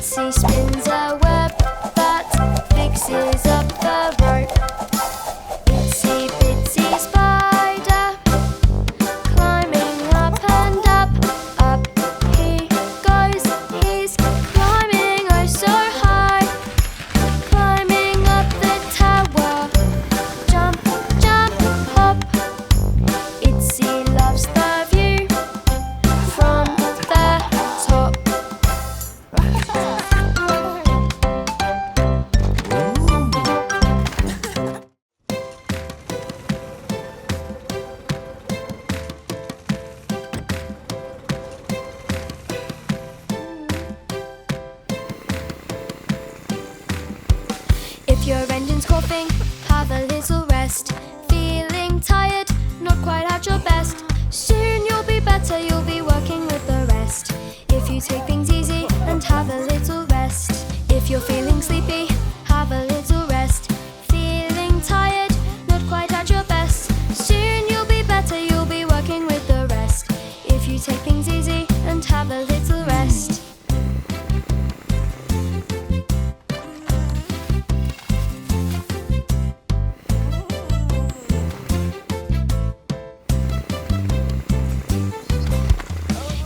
Itsy spins a web that fixes up the rope. Itsy bitsy spider climbing up and up. Up he goes, he's climbing oh so high. Climbing up the tower, jump, jump, hop. Itsy loves the view from the top. If your engine's coughing, have a little rest. Feeling tired, not quite at your best. Soon you'll be better, you'll be working with the rest. If you take things easy and have a little rest. If you're feeling sleepy, have a little rest. Feeling tired, not quite at your best. Soon you'll be better, you'll be working with the rest. If you take things easy and have a little rest.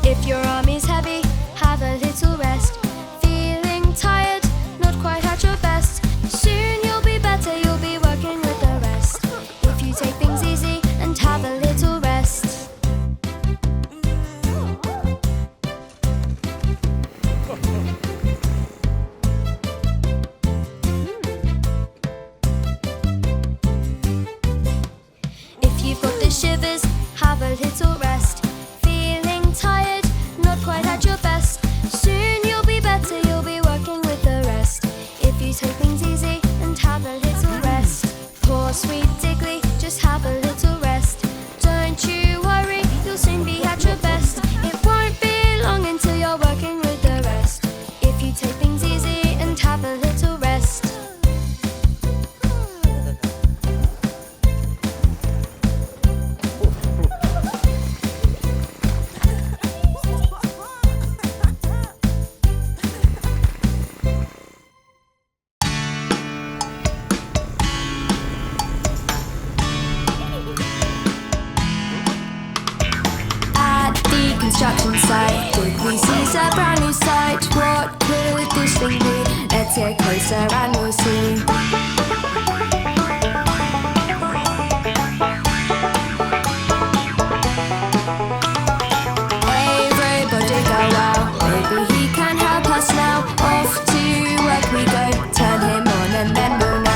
If your arm is heavy, have a little rest. Feeling tired, not quite at your best. Soon you'll be better, you'll be working with the rest. If you take things easy and have a little rest. If you've got the shivers, have a little rest. Feeling tired, not quite at your best. Soon you'll be better, you'll be working with the rest. If you take things easy and have a little rest. Poor sweet Diggly, just have a little rest. Don't you worry, you'll soon be at your best. It won't be long until you're working with the rest. If you take things easy and have a little rest. At the construction site, Diggly sees a brand new sight. What could this thing be? Let's get closer and we'll see. Hey, robot digger, wow, maybe he can help us now. Off to work we go, turn him on and then we'll know.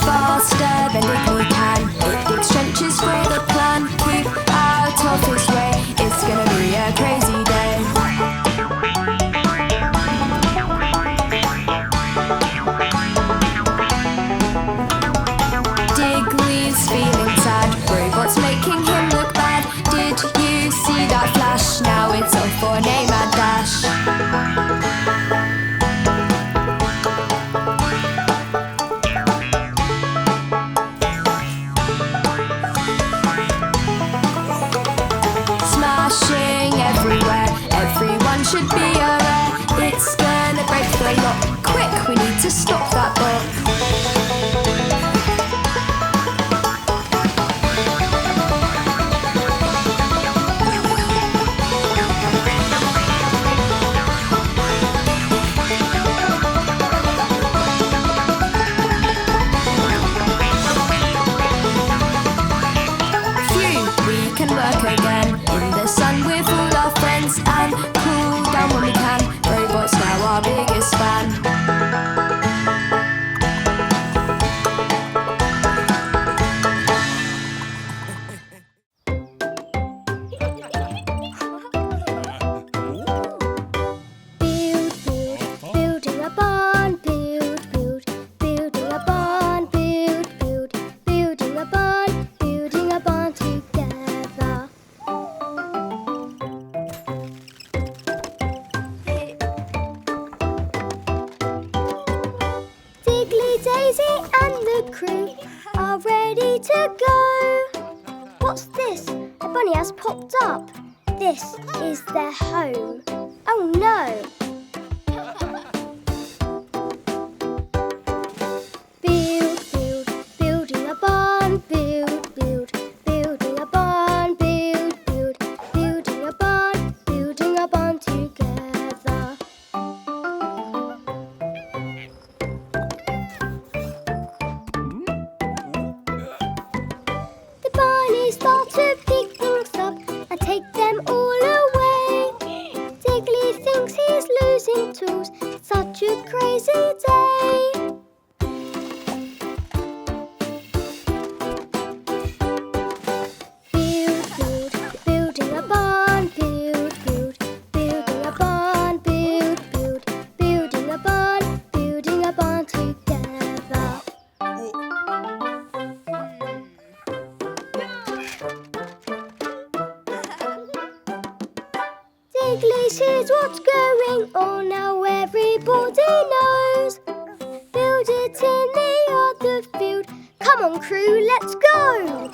Faster than Diggly can, it digs trenches for the plan. Keep out of his way, it's gonna be a crazy day. Diggly's feeling sad, robots making him look bad. Did you see that flash? Now it's off for name and dash. Smashing everywhere, everyone should be aware. It's gonna break the lock. Quick, we need to stop that bot. Phew, we can work again in the sun with all our friends and cool down when we can. Robots now our biggest fan. crew are ready to go. What's this? A bunny has popped up. This is their home. Oh no! Build, build, building a barn. Build, build, building a barn. Build, build, building a barn. Building a barn together. The bunnies start to pick things up and take them all away. Diggly thinks he's losing tools. Such a crazy day. Build, build, building a barn. Build, build, building a barn. Build, build, building a barn. Building a barn together. Diggly sees what's going on, now everybody knows. Build it in the other field. Come on, crew, let's go!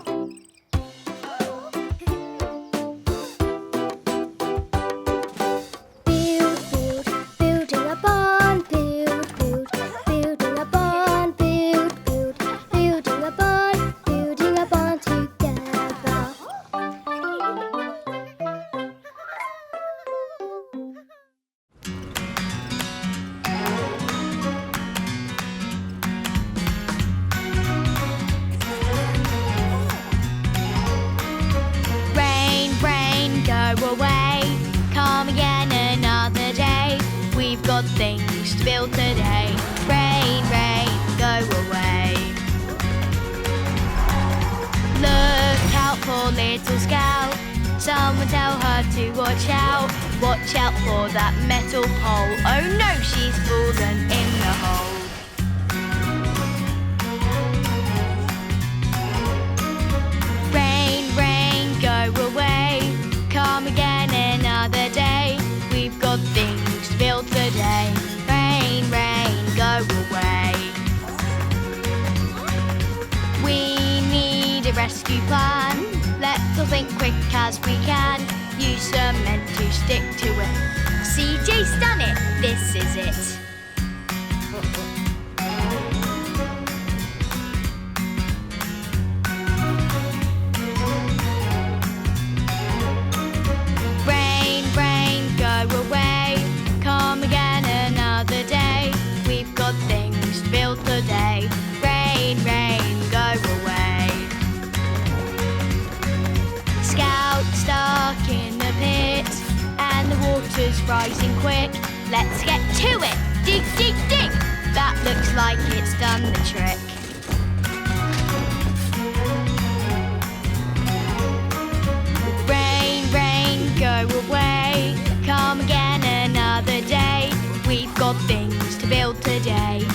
Build, build, building a barn. Build, build, building a barn. Build, build, building a barn. Building a barn together. Rain, rain, go away. Come again another day. We've got things to build today. Rain, rain, go away. Look out for little Scout. Someone tell her to watch out. Watch out for that metal pole. Oh no, she's fallen in the hole. Rain, rain, go away. Come again another day. We've got things to build today. Rain, rain, go away. We need a rescue plan. Let's all think quick as we can. Use cement to stick to it. CJ's done it. This is it. Rain, rain, go away. Come again another day. We've got things to build today. Rain, rain, go away. Scout stuck in the pit and the water's rising quick. Let's get to it. Dig, dig, dig. That looks like it's done the trick. Rain, rain, go away. Come again another day. We've got things to build today.